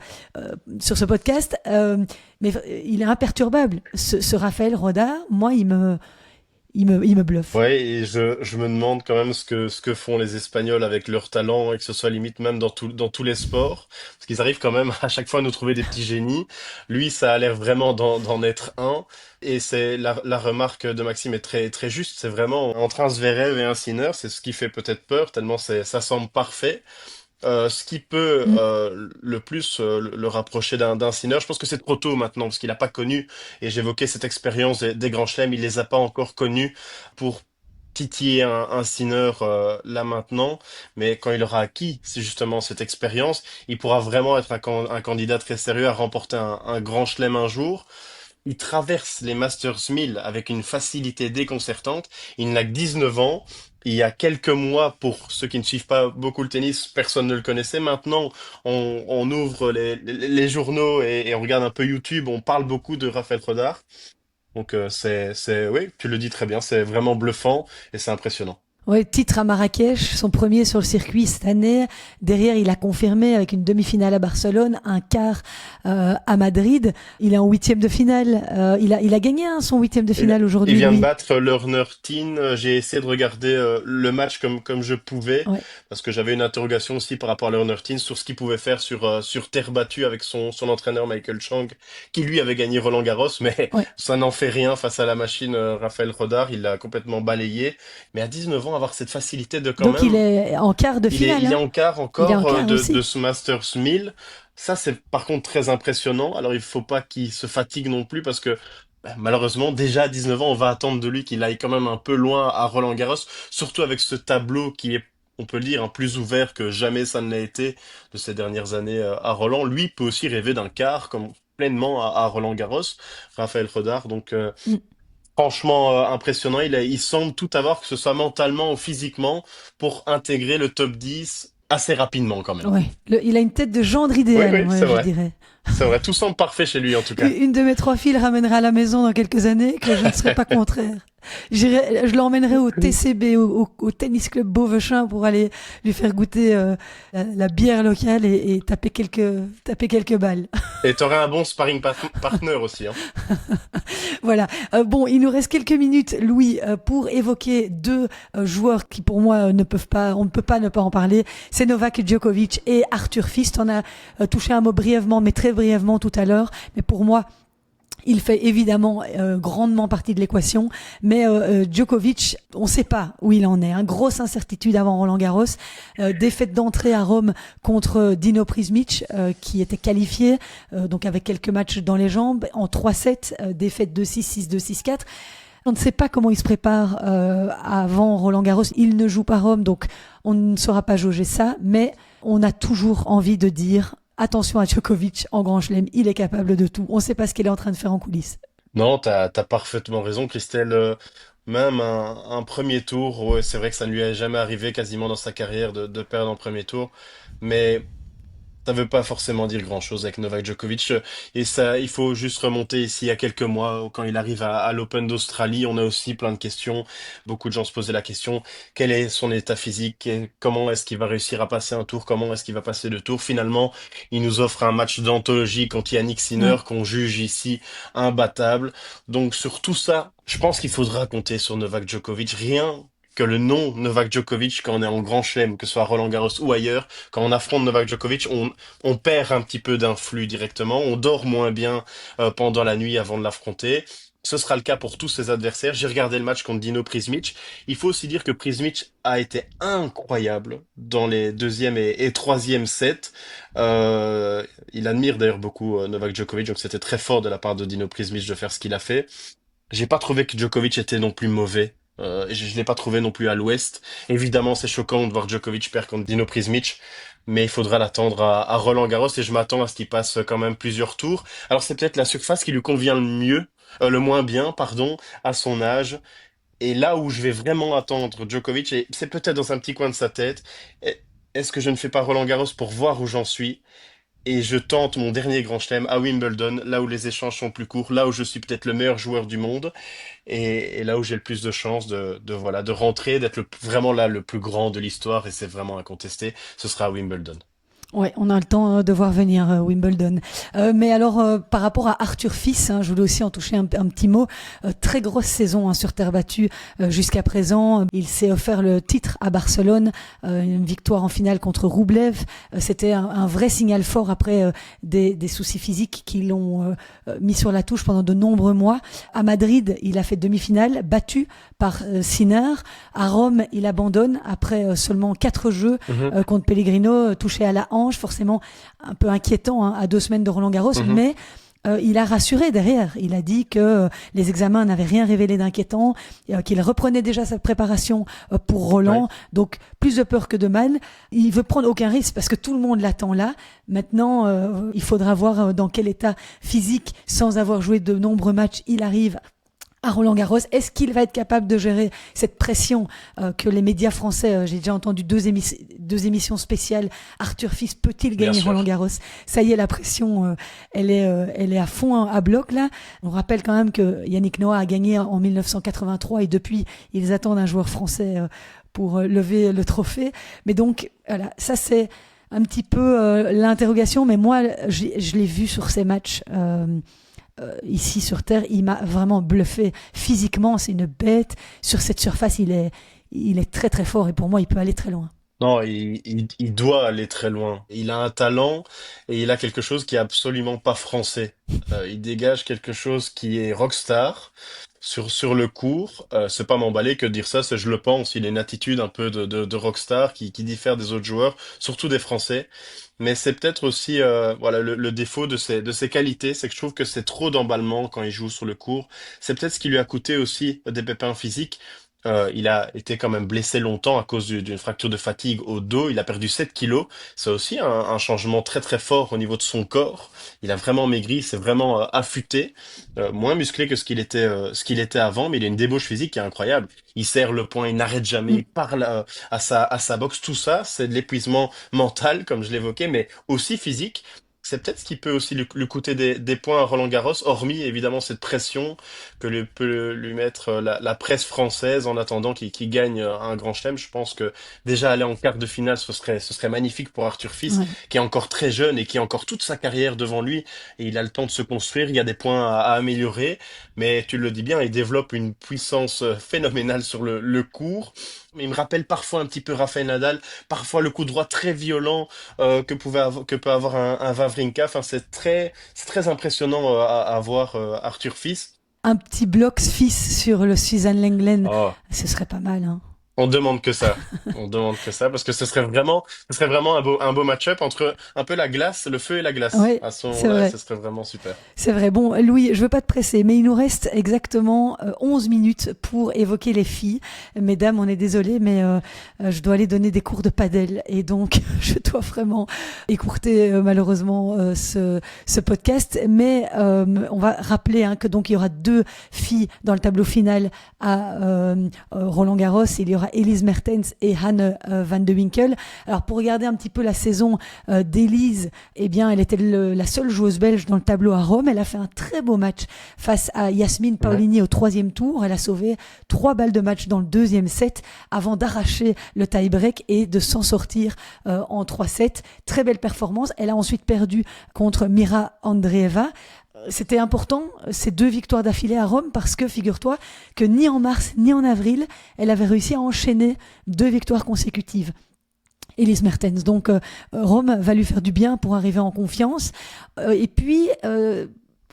ce podcast. Mais il est imperturbable. Ce Raphaël Rodar, moi, il me bluffe. Ouais, et je me demande quand même ce que font les Espagnols avec leur talent, et que ce soit limite même dans tous les sports, parce qu'ils arrivent quand même à chaque fois à nous trouver des petits génies. Lui, ça a l'air vraiment d'en être un, et c'est la remarque de Maxime est très très juste. C'est vraiment entre un Zverev et un Sinner, c'est ce qui fait peut-être peur, tellement ça semble parfait. Ce qui peut Mm. le plus le rapprocher d'un Sinner, je pense que c'est trop tôt maintenant, parce qu'il n'a pas connu, et j'évoquais cette expérience des grands chelems, il les a pas encore connus pour titiller un Sinner là maintenant, mais quand il aura acquis c'est justement cette expérience, il pourra vraiment être un candidat très sérieux à remporter un grand chelem un jour. Il traverse les Masters 1000 avec une facilité déconcertante. Il n'a que 19 ans. Il y a quelques mois, pour ceux qui ne suivent pas beaucoup le tennis, personne ne le connaissait. Maintenant, on ouvre les journaux et on regarde un peu YouTube. On parle beaucoup de Rafael Rodar. Donc oui, tu le dis très bien. C'est vraiment bluffant et c'est impressionnant. Ouais, titre à Marrakech, son premier sur le circuit cette année. Derrière, il a confirmé avec une demi-finale à Barcelone, un quart à Madrid. Il est en huitième de finale. Il a gagné son huitième de finale aujourd'hui. Il vient de lui. battre Lerner Tin. J'ai essayé de regarder le match comme je pouvais, Ouais. parce que j'avais une interrogation aussi par rapport à Lerner Tin sur ce qu'il pouvait faire sur terre battue avec son entraîneur Michael Chang, qui lui avait gagné Roland Garros, mais Ouais. ça n'en fait rien face à la machine Rafael Rodar. Il l'a complètement balayé. Mais à 19 ans, avoir cette facilité de quand Donc il même... est en quart de Il finale. est hein. en quart Il est encore en quart aussi. de ce Masters 1000. Ça, c'est par contre très impressionnant. Alors, il faut pas qu'il se fatigue non plus parce que malheureusement, déjà à 19 ans, on va attendre de lui qu'il aille quand même un peu loin à Roland-Garros, surtout avec ce tableau qui est, on peut le dire, plus ouvert que jamais ça ne l'a été de ces dernières années à Roland. Lui peut aussi rêver d'un quart comme pleinement à Roland-Garros, Raphaël Rodar. Donc, Mm. franchement impressionnant. Il semble tout avoir, que ce soit mentalement ou physiquement, pour intégrer le top 10 assez rapidement quand même. Ouais. Il a une tête de gendre idéal, Oui, c'est je vrai. dirais. C'est vrai, tout semble parfait chez lui en tout cas. Une de mes 3 filles le ramènera à la maison dans quelques années, que je ne serais pas contraire. Je l'emmènerai au TCB, au tennis club Beauvechin, pour aller lui faire goûter la bière locale et taper quelques balles. Et t'aurais un bon sparring partner aussi. Hein. Voilà. Bon, il nous reste quelques minutes, Louis, pour évoquer 2 joueurs qui, pour moi, on ne peut pas ne pas en parler. C'est Novak Djokovic et Arthur Fils. On a touché un mot brièvement, mais très brièvement tout à l'heure. Mais pour moi, il fait évidemment grandement partie de l'équation, mais Djokovic, on ne sait pas où il en est. Grosse incertitude avant Roland-Garros. Défaite d'entrée à Rome contre Dino Prismic, qui était qualifié, donc avec quelques matchs dans les jambes, en 3-7, défaite 2-6, 6-2, 6-4. On ne sait pas comment il se prépare avant Roland-Garros. Il ne joue pas Rome, donc on ne saura pas jauger ça, mais on a toujours envie de dire... Attention à Djokovic en Grand Chelem, il est capable de tout. On ne sait pas ce qu'il est en train de faire en coulisses. Non, t'as parfaitement raison, Christelle. Même un premier tour, ouais, c'est vrai que ça ne lui est jamais arrivé quasiment dans sa carrière de perdre en premier tour. Mais ça veut pas forcément dire grand-chose avec Novak Djokovic. Et ça, il faut juste remonter ici il y a quelques mois, quand il arrive à l'Open d'Australie. On a aussi plein de questions. Beaucoup de gens se posaient la question, quel est son état physique? Comment est-ce qu'il va réussir à passer un tour? Comment est-ce qu'il va passer 2 tours? Finalement, il nous offre un match d'anthologie contre Yannick Sinner, qu'on juge ici imbattable. Donc, sur tout ça, je pense qu'il faudra compter sur Novak Djokovic. Rien que le nom Novak Djokovic, quand on est en Grand Chelem, que ce soit à Roland-Garros ou ailleurs, quand on affronte Novak Djokovic, on perd un petit peu d'influx directement, on dort moins bien pendant la nuit avant de l'affronter. Ce sera le cas pour tous ses adversaires. J'ai regardé le match contre Dino Prismic. Il faut aussi dire que Prismic a été incroyable dans les deuxième et troisième sets. Il admire d'ailleurs beaucoup Novak Djokovic, donc c'était très fort de la part de Dino Prismic de faire ce qu'il a fait. J'ai pas trouvé que Djokovic était non plus mauvais. Je l'ai pas trouvé non plus à l'ouest. Évidemment, c'est choquant de voir Djokovic perdre contre Dino Prismic, mais il faudra l'attendre à Roland-Garros et je m'attends à ce qu'il passe quand même plusieurs tours. Alors c'est peut-être la surface qui lui convient le moins bien, pardon, à son âge. Et là où je vais vraiment attendre Djokovic, et c'est peut-être dans un petit coin de sa tête, est-ce que je ne fais pas Roland-Garros pour voir où j'en suis? Et je tente mon dernier grand chelem à Wimbledon, là où les échanges sont plus courts, là où je suis peut-être le meilleur joueur du monde, et là où j'ai le plus de chances de rentrer, d'être vraiment là le plus grand de l'histoire, et c'est vraiment incontesté, ce sera à Wimbledon. Ouais, on a le temps de voir venir Wimbledon. Mais alors, par rapport à Arthur Fils, je voulais aussi en toucher un petit mot. Très grosse saison sur terre battue jusqu'à présent. Il s'est offert le titre à Barcelone, une victoire en finale contre Roublev. C'était un vrai signal fort après des soucis physiques qui l'ont mis sur la touche pendant de nombreux mois. À Madrid, il a fait demi-finale, battu par Sinner. À Rome, il abandonne après seulement 4 jeux contre Pellegrino, touché à la hanche, forcément un peu inquiétant à 2 semaines de Roland-Garros, mais il a rassuré derrière. Il a dit que les examens n'avaient rien révélé d'inquiétant, qu'il reprenait déjà sa préparation pour Roland. Ouais. Donc, plus de peur que de mal. Il veut prendre aucun risque parce que tout le monde l'attend là. Maintenant, il faudra voir dans quel état physique, sans avoir joué de nombreux matchs, il arrive à Roland-Garros. Est-ce qu'il va être capable de gérer cette pression que les médias français, j'ai déjà entendu deux émissions spéciales, Arthur Fils peut-il gagner Roland-Garros? Ça y est, la pression, elle est à fond à bloc là. On rappelle quand même que Yannick Noah a gagné en 1983 et depuis, ils attendent un joueur français pour lever le trophée. Mais donc, voilà, ça c'est un petit peu l'interrogation. Mais moi, je l'ai vu sur ces matchs ici sur Terre, il m'a vraiment bluffé. Physiquement, c'est une bête. Sur cette surface, il est très très fort et pour moi, il peut aller très loin. Non, il doit aller très loin. Il a un talent et il a quelque chose qui est absolument pas français. Il dégage quelque chose qui est rockstar. Sur le court, c'est pas m'emballer que de dire ça, c'est je le pense. Il a une attitude un peu de rockstar qui diffère des autres joueurs, surtout des Français. Mais c'est peut-être aussi voilà le défaut de ses qualités, c'est que je trouve que c'est trop d'emballement quand il joue sur le court. C'est peut-être ce qui lui a coûté aussi des pépins physiques. Il a été quand même blessé longtemps à cause d'une fracture de fatigue au dos. Il a perdu 7 kilos. C'est aussi un changement très très fort au niveau de son corps. Il a vraiment maigri, c'est vraiment affûté, moins musclé que ce qu'il était avant, mais il a une débauche physique qui est incroyable. Il serre le poing, il n'arrête jamais, il parle à sa boxe. Tout ça, c'est de l'épuisement mental, comme je l'évoquais, mais aussi physique. C'est peut-être ce qui peut aussi lui coûter des points à Roland-Garros, hormis évidemment cette pression que peut lui mettre la presse française en attendant qu'il gagne un grand chelem. Je pense que déjà aller en quart de finale, ce serait magnifique pour Arthur Fils, qui est encore très jeune et qui a encore toute sa carrière devant lui. Et il a le temps de se construire, il y a des points à améliorer, mais tu le dis bien, il développe une puissance phénoménale sur le court. Il me rappelle parfois un petit peu Rafael Nadal, parfois le coup droit très violent que peut avoir un Wawrinka. Enfin, c'est très impressionnant à voir Arthur Fils. Un petit bloc Fils sur le Suzanne Lenglen, ce serait pas mal, hein. On demande que ça. Parce que ce serait vraiment un beau match-up entre un peu la glace, le feu et la glace. Oui, c'est vrai. Ce serait vraiment super. C'est vrai. Bon, Louis, je veux pas te presser, mais il nous reste exactement 11 minutes pour évoquer les filles. Mesdames, on est désolé, mais je dois aller donner des cours de padel et donc je dois vraiment écourter malheureusement ce podcast. Mais on va rappeler que donc il y aura 2 filles dans le tableau final à Roland-Garros. Il y aura Elise Mertens et Anne van de Winkel. Alors pour regarder un petit peu la saison d'Elise, eh bien elle était la seule joueuse belge dans le tableau à Rome. Elle a fait un très beau match face à Yasmine Paolini au 3e tour. Elle a sauvé 3 balles de match dans le 2e set avant d'arracher le tie-break et de s'en sortir en 3-7. Très belle performance. Elle a ensuite perdu contre Mira Andreeva. C'était important, ces 2 victoires d'affilée à Rome, parce que figure-toi que ni en mars ni en avril, elle avait réussi à enchaîner 2 victoires consécutives. Elise Mertens. Donc Rome va lui faire du bien pour arriver en confiance. Et puis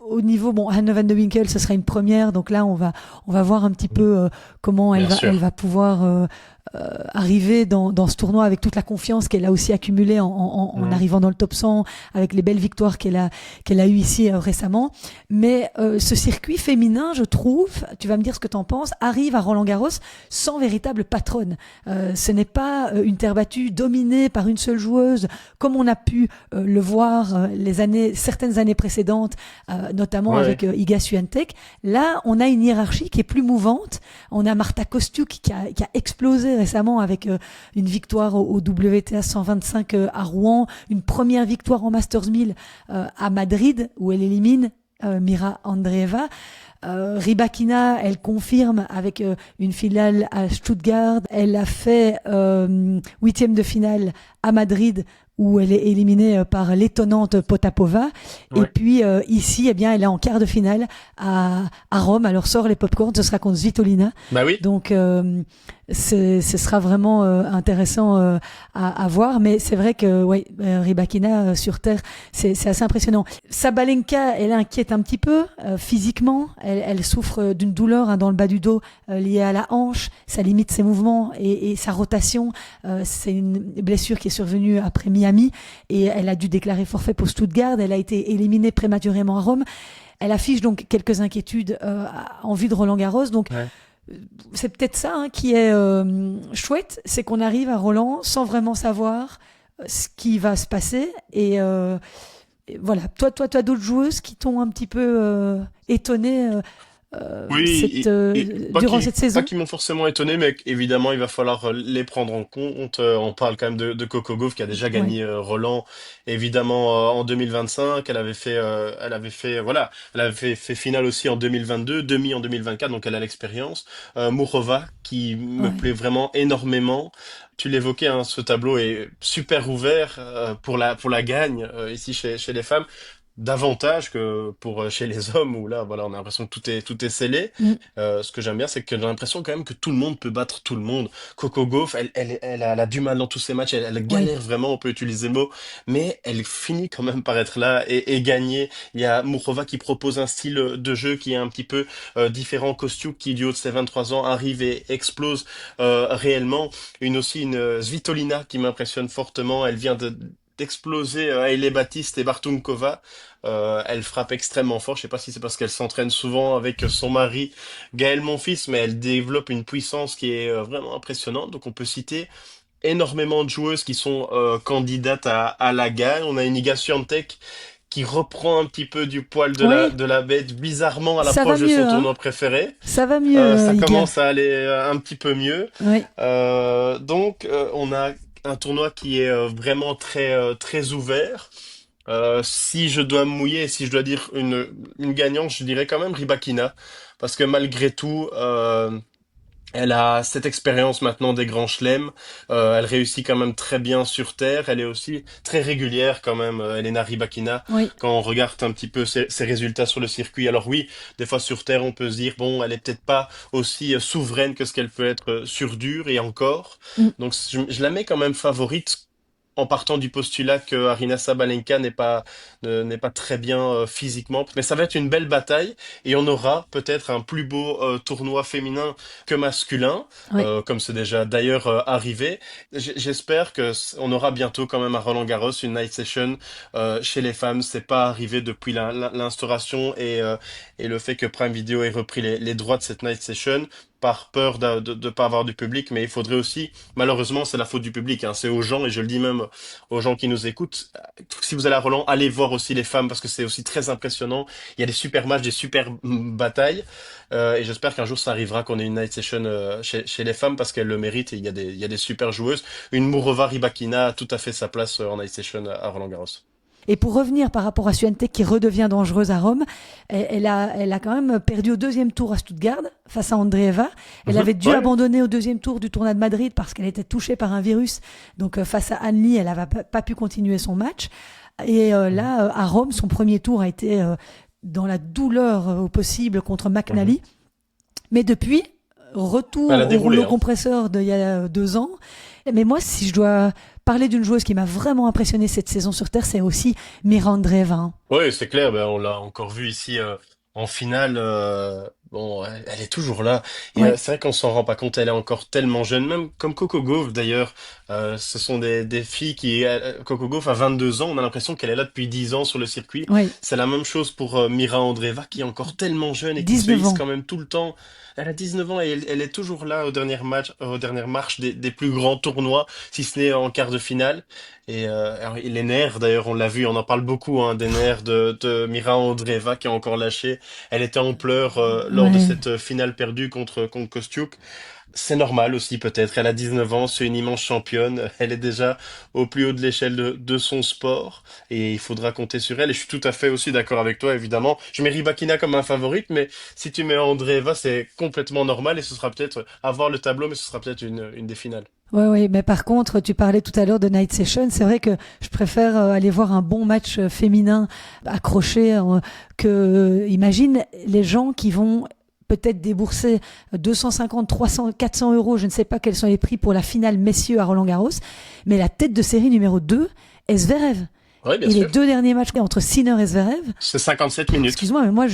au niveau, Anne van de Winkel, ce sera une première. Donc là, on va voir un petit peu comment elle va pouvoir arriver dans ce tournoi avec toute la confiance qu'elle a aussi accumulée en arrivant dans le top 100, avec les belles victoires qu'elle a eues ici récemment. Mais ce circuit féminin, je trouve, tu vas me dire ce que t'en penses, arrive à Roland-Garros sans véritable patronne. Ce n'est pas une terre battue dominée par une seule joueuse, comme on a pu le voir certaines années précédentes, notamment avec Iga Swiatek. Là, on a une hiérarchie qui est plus mouvante. On a Marta Kostyuk qui a explosé récemment avec une victoire au WTA 125 à Rouen, une première victoire en Masters 1000 à Madrid où elle élimine Mira Andreeva. Rybakina, elle confirme avec une finale à Stuttgart. Elle a fait 8e de finale à Madrid où elle est éliminée par l'étonnante Potapova. Ouais. Et puis ici, elle est en quart de finale à Rome. Alors sort les popcorns, ce sera contre Svitolina. Bah oui. Donc ce sera vraiment intéressant à voir, mais c'est vrai que Rybakina sur terre, c'est assez impressionnant. Sabalenka, elle inquiète un petit peu physiquement, elle souffre d'une douleur dans le bas du dos liée à la hanche, ça limite ses mouvements et sa rotation. C'est une blessure qui est survenue après Miami et elle a dû déclarer forfait pour Stuttgart, elle a été éliminée prématurément à Rome. Elle affiche donc quelques inquiétudes en vue de Roland-Garros, donc c'est peut-être ça qui est chouette, c'est qu'on arrive à Roland sans vraiment savoir ce qui va se passer et voilà. Toi, tu as d'autres joueuses qui t'ont un petit peu étonné Oui, durant cette saison? pas qui m'ont forcément étonné, mais évidemment, il va falloir les prendre en compte. On parle quand même de Coco Gauff qui a déjà Oui, gagné Roland, évidemment en 2025. Elle avait fait finale aussi en 2022, demi en 2024, donc elle a l'expérience. Mourova qui me ouais, plaît vraiment énormément. Tu l'évoquais, hein, ce tableau est super ouvert pour la gagne ici chez les femmes. Davantage que pour chez les hommes où là voilà on a l'impression que tout est scellé. mm, Ce que j'aime bien c'est que j'ai l'impression quand même que tout le monde peut battre tout le monde. Coco Gauff elle a du mal dans tous ses matchs, elle ouais, galère vraiment, on peut utiliser le mot, mais elle finit quand même par être là et gagner. Il y a Mourova qui propose un style de jeu qui est un petit peu différent. Kostiuk qui du haut de ses 23 ans arrive et explose réellement. Une Svitolina qui m'impressionne fortement, elle vient d'exploser Hailey Baptiste et Bartunkova. Elle frappe extrêmement fort. Je sais pas si c'est parce qu'elle s'entraîne souvent avec son mari Gaël Monfils, mais elle développe une puissance qui est vraiment impressionnante. Donc on peut citer énormément de joueuses qui sont candidates à la gagne. On a une Iga Swiatek qui reprend un petit peu du poil de ouais, la bête, bizarrement à ça va l'approche de mieux, son hein? tournoi préféré. Ça va mieux, Ça Iga. commence à aller un petit peu mieux. Ouais, On a un tournoi qui est vraiment très ouvert. Si je dois me mouiller, si je dois dire une gagnante, je dirais quand même Rybakina, parce que malgré tout, elle a cette expérience maintenant des grands chelems. Elle réussit quand même très bien sur terre. Elle est aussi très régulière quand même, Elena Rybakina. oui, Quand on regarde un petit peu ses résultats sur le circuit. Alors oui, des fois sur terre, on peut se dire bon, elle est peut-être pas aussi souveraine que ce qu'elle peut être sur dur et encore. mm, Donc je la mets quand même favorite en partant du postulat que Arina Sabalenka n'est pas très bien physiquement. Mais ça va être une belle bataille et on aura peut-être un plus beau tournoi féminin que masculin, ouais. comme c'est déjà d'ailleurs arrivé. J'espère que on aura bientôt quand même à Roland-Garros une night session chez les femmes. C'est pas arrivé depuis l'instauration et le fait que Prime Video ait repris les droits de cette night session par peur de pas avoir du public, mais il faudrait aussi, malheureusement, c'est la faute du public, hein, c'est aux gens, et je le dis même aux gens qui nous écoutent, si vous allez à Roland, allez voir aussi les femmes, parce que c'est aussi très impressionnant, il y a des super matchs, des super batailles, et j'espère qu'un jour ça arrivera qu'on ait une night session chez les femmes, parce qu'elles le méritent, et il y a des super joueuses. Une Mourova Rybakina a tout à fait sa place en night session à Roland-Garros. Et pour revenir par rapport à Swiatek qui redevient dangereuse à Rome, elle a quand même perdu au deuxième tour à Stuttgart face à Andreeva. Elle avait dû Ouais. abandonner au deuxième tour du tournoi de Madrid parce qu'elle était touchée par un virus. Donc face à Anne Lee, elle n'avait pas pu continuer son match. Et là, à Rome, son premier tour a été dans la douleur au possible contre Mhm. McNally. Mais depuis, Elle a retour au déroulé, rouleau hein. compresseur d'il y a 2 ans. Mais moi, si je dois parler d'une joueuse qui m'a vraiment impressionnée cette saison sur Terre, c'est aussi Mira Andreeva, hein. Oui, c'est clair, ben, on l'a encore vu ici en finale. Bon, elle est toujours là. Et Ouais, c'est vrai qu'on s'en rend pas compte, elle est encore tellement jeune, même comme Coco Gauff d'ailleurs. Ce sont des filles Coco Gauff a 22 ans, on a l'impression qu'elle est là depuis 10 ans sur le circuit. ouais. C'est la même chose pour Mira Andreeva qui est encore tellement jeune et qui se 19 hisse ans. quand même tout le temps. Elle a 19 ans et elle est toujours là aux dernières marches des plus grands tournois, si ce n'est en quart de finale. Et alors, les nerfs, d'ailleurs, on l'a vu, on en parle beaucoup, hein, des nerfs de Mira Andreeva qui a encore lâché. Elle était en pleurs lors de Ouais. cette finale perdue contre Kostiuk. C'est normal aussi, peut-être. Elle a 19 ans, c'est une immense championne. Elle est déjà au plus haut de l'échelle de son sport. Et il faudra compter sur elle. Et je suis tout à fait aussi d'accord avec toi, évidemment. Je mets Rybakina comme un favorite, mais si tu mets Andreeva, c'est complètement normal. Et ce sera peut-être, à voir le tableau, mais ce sera peut-être une des finales. Ouais, ouais, mais par contre, tu parlais tout à l'heure de Night Session. C'est vrai que je préfère aller voir un bon match féminin accroché imagine les gens qui vont peut-être débourser 250, 300, 400 euros, je ne sais pas quels sont les prix pour la finale messieurs à Roland-Garros, mais la tête de série numéro 2 est Zverev. Oui, bien Et sûr. les 2 derniers matchs entre Sinner et Zverev, C'est 57 minutes. excuse-moi, mais moi,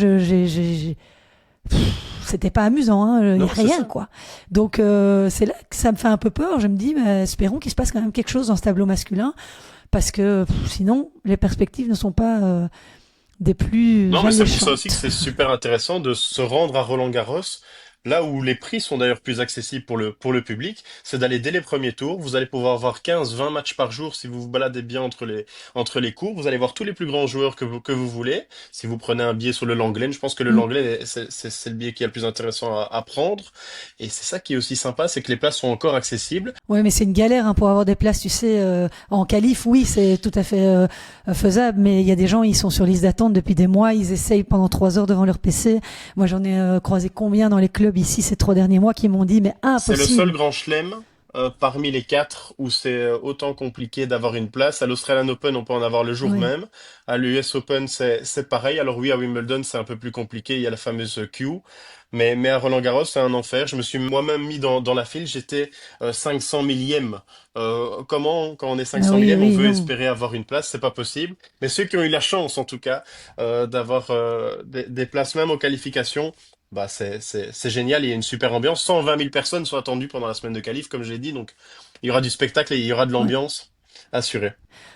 c'était pas amusant, hein, Non, y a c'est rien, ça. quoi. Donc, c'est là que ça me fait un peu peur. Je me dis, mais espérons qu'il se passe quand même quelque chose dans ce tableau masculin, parce que sinon, les perspectives ne sont pas des plus Non, mais c'est pour ça alléchantes. aussi que c'est super intéressant de se rendre à Roland-Garros. Là où les prix sont d'ailleurs plus accessibles pour le public, c'est d'aller dès les premiers tours. Vous allez pouvoir voir 15-20 matchs par jour si vous vous baladez bien entre les cours. Vous allez voir tous les plus grands joueurs que vous voulez. Si vous prenez un billet sur le Langlaine, je pense que le Mm. Langlaine, c'est le billet qui est le plus intéressant à prendre. Et c'est ça qui est aussi sympa, c'est que les places sont encore accessibles. Ouais, mais c'est une galère hein, pour avoir des places, tu sais, en qualif, oui, c'est tout à fait faisable, mais il y a des gens, ils sont sur liste d'attente depuis des mois, ils essayent pendant 3 heures devant leur PC. Moi, j'en ai croisé combien dans les clubs ici ces 3 derniers mois qui m'ont dit, mais C'est le seul impossible. grand chelem parmi les quatre où c'est autant compliqué d'avoir une place. À l'Australian Open, on peut en avoir le jour Oui. même. À l'US Open, c'est pareil. Alors oui, à Wimbledon, c'est un peu plus compliqué. Il y a la fameuse queue. Mais à Roland-Garros, c'est un enfer. Je me suis moi-même mis dans la file. J'étais 500 millième. Comment, quand on est Ah 500 oui, millième, on oui, veut non. espérer avoir une place? C'est pas possible. Mais ceux qui ont eu la chance, en tout cas, d'avoir des places même aux qualifications, bah c'est génial, il y a une super ambiance. 120 000 personnes sont attendues pendant la semaine de qualif, comme je l'ai dit, donc il y aura du spectacle et il y aura de Ouais. l'ambiance assurée.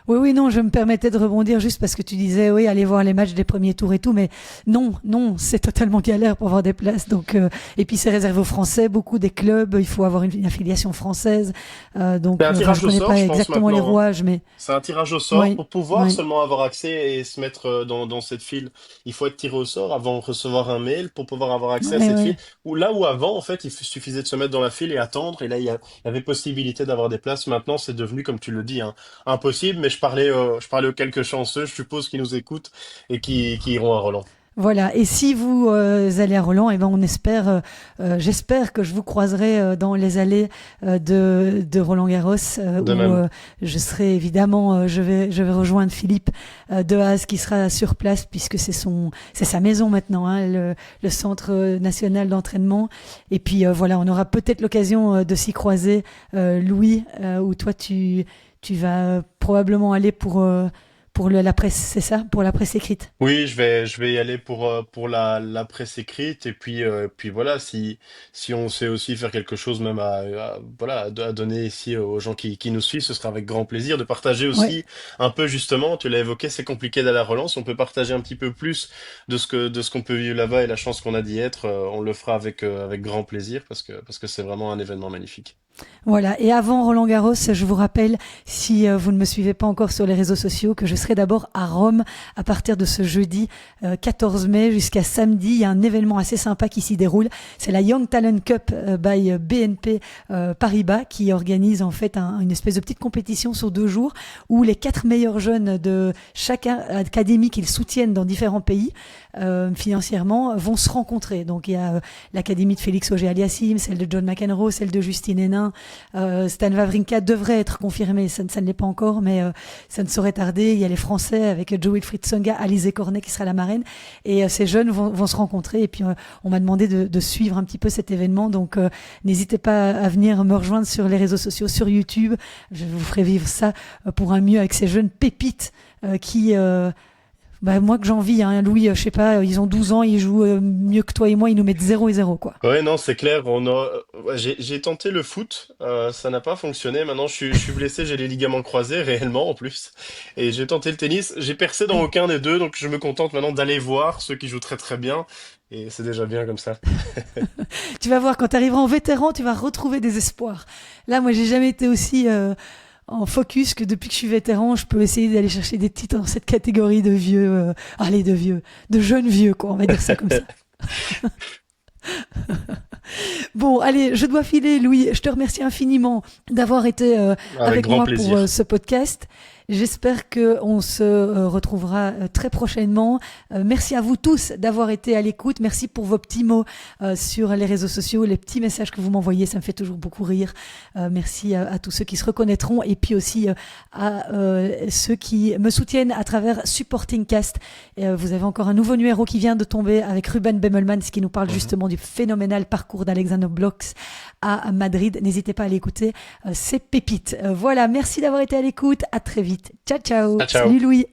Oui, oui, non, je me permettais de rebondir juste parce que tu disais, oui, allez voir les matchs des premiers tours et tout, mais non, non, c'est totalement galère pour avoir des places. Donc, et puis c'est réservé aux Français, beaucoup des clubs, il faut avoir une affiliation française. C'est Donc, un enfin, je tirage au connais sort, pas je pense exactement les maintenant, hein. rouages, mais C'est un tirage au sort. oui, Pour pouvoir oui, seulement avoir accès et se mettre dans cette file, il faut être tiré au sort avant de recevoir un mail pour pouvoir avoir accès à oui, cette file. oui. Ou là où avant, en fait, suffisait de se mettre dans la file et attendre. Et là, il y avait possibilité d'avoir des places. Maintenant, c'est devenu, comme tu le dis, hein, impossible. Mais je parlais aux quelques chanceux, je suppose, qui nous écoutent et qui iront à Roland. Voilà. Et si vous allez à Roland, eh ben on espère, j'espère que je vous croiserai dans les allées de Roland-Garros, De où même. je serai évidemment, je vais rejoindre Philippe de Haas qui sera sur place puisque c'est sa maison maintenant, hein, le centre national d'entraînement. Et puis voilà, on aura peut-être l'occasion de s'y croiser, Louis, où toi tu vas probablement aller pour la presse, c'est ça, pour la presse écrite. Oui, je vais y aller pour la presse écrite et puis voilà, si on sait aussi faire quelque chose même voilà, à donner ici aux gens qui nous suivent, ce sera avec grand plaisir de partager Ouais. aussi un peu justement, tu l'as évoqué, c'est compliqué d'aller à Relance, on peut partager un petit peu plus de ce qu'on peut vivre là-bas et la chance qu'on a d'y être, on le fera avec grand plaisir parce que c'est vraiment un événement magnifique. Voilà, et avant Roland-Garros, je vous rappelle, si vous ne me suivez pas encore sur les réseaux sociaux, que je serai d'abord à Rome à partir de ce jeudi 14 mai jusqu'à samedi. Il y a un événement assez sympa qui s'y déroule. C'est la Young Talent Cup by BNP Paribas qui organise en fait une espèce de petite compétition sur 2 jours où les 4 meilleurs jeunes de chaque académie qu'ils soutiennent dans différents pays financièrement vont se rencontrer. Donc il y a l'académie de Félix Auger-Aliassime, celle de John McEnroe, celle de Justine Hénin. Stan Wawrinka devrait être confirmé, ça ne l'est pas encore, mais ça ne saurait tarder. Il y a les Français avec Joe Wilfried Tsonga, Alizé Cornet qui sera la marraine, et ces jeunes vont se rencontrer. Et puis on m'a demandé de suivre un petit peu cet événement, donc n'hésitez pas à venir me rejoindre sur les réseaux sociaux, sur YouTube. Je vous ferai vivre ça pour un mieux avec ces jeunes pépites qui moi que j'envie, hein, Louis, je sais pas, ils ont 12 ans, ils jouent mieux que toi et moi, ils nous mettent 0 et 0, quoi. Ouais, non, c'est clair. Ouais, j'ai tenté le foot, ça n'a pas fonctionné. Maintenant, je suis blessé, j'ai les ligaments croisés réellement en plus. Et j'ai tenté le tennis, j'ai percé dans aucun des deux, donc je me contente maintenant d'aller voir ceux qui jouent très très bien. Et c'est déjà bien comme ça. Tu vas voir, quand tu arriveras en vétéran, tu vas retrouver des espoirs. Là, moi, j'ai jamais été aussi en focus que depuis que je suis vétéran, je peux essayer d'aller chercher des titres dans cette catégorie de vieux, de jeunes vieux, quoi, on va dire ça comme ça. Bon, allez, je dois filer, Louis. Je te remercie infiniment d'avoir été Avec avec grand moi pour plaisir. ce podcast. J'espère qu'on se retrouvera très prochainement. Merci à vous tous d'avoir été à l'écoute. Merci pour vos petits mots sur les réseaux sociaux, les petits messages que vous m'envoyez. Ça me fait toujours beaucoup rire. Merci à tous ceux qui se reconnaîtront et puis aussi à ceux qui me soutiennent à travers Supporting Cast. Vous avez encore un nouveau numéro qui vient de tomber avec Ruben Bemelmans qui nous parle justement du phénoménal parcours d'Alexander Blocks à Madrid. N'hésitez pas à l'écouter. C'est pépite. Voilà. Merci d'avoir été à l'écoute. À très vite. Ciao, ciao. Ciao, ciao. Salut Louis.